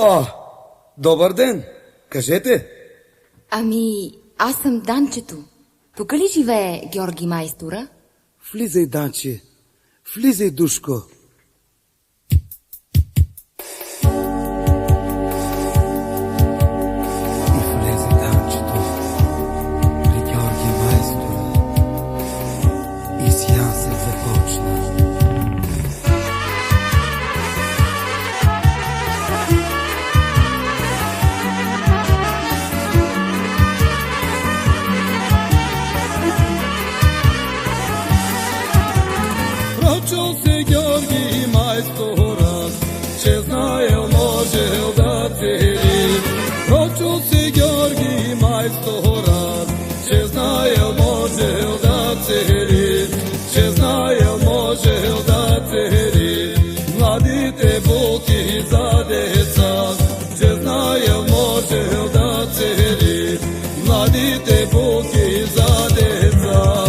О, добър ден! Кажете. Ами, аз съм Данчето. Тук ли живее Георги майстора? Влизай, Данче. Влизай, душко. И влезе Данчето при Георги майстора. И сеансът започна. Прочел се Георги майстора, че знаел можел да цели. Прочел се Георги майстора, че знаел можел да цели. Че знаел можел да цели. Младите булки за деца, че знаел можел да цели. Младите булки за деца.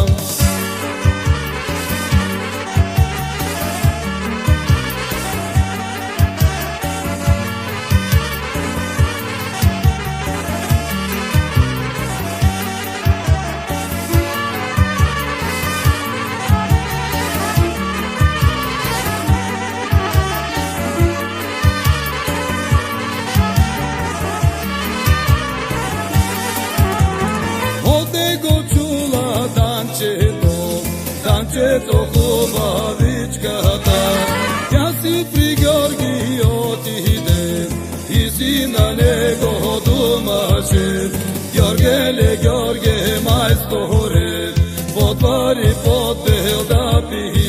Данчето хубавичката, тя си при Георги отиде и си на него думаше. Георгеле, Георге майсторе, отвори подбел да пие.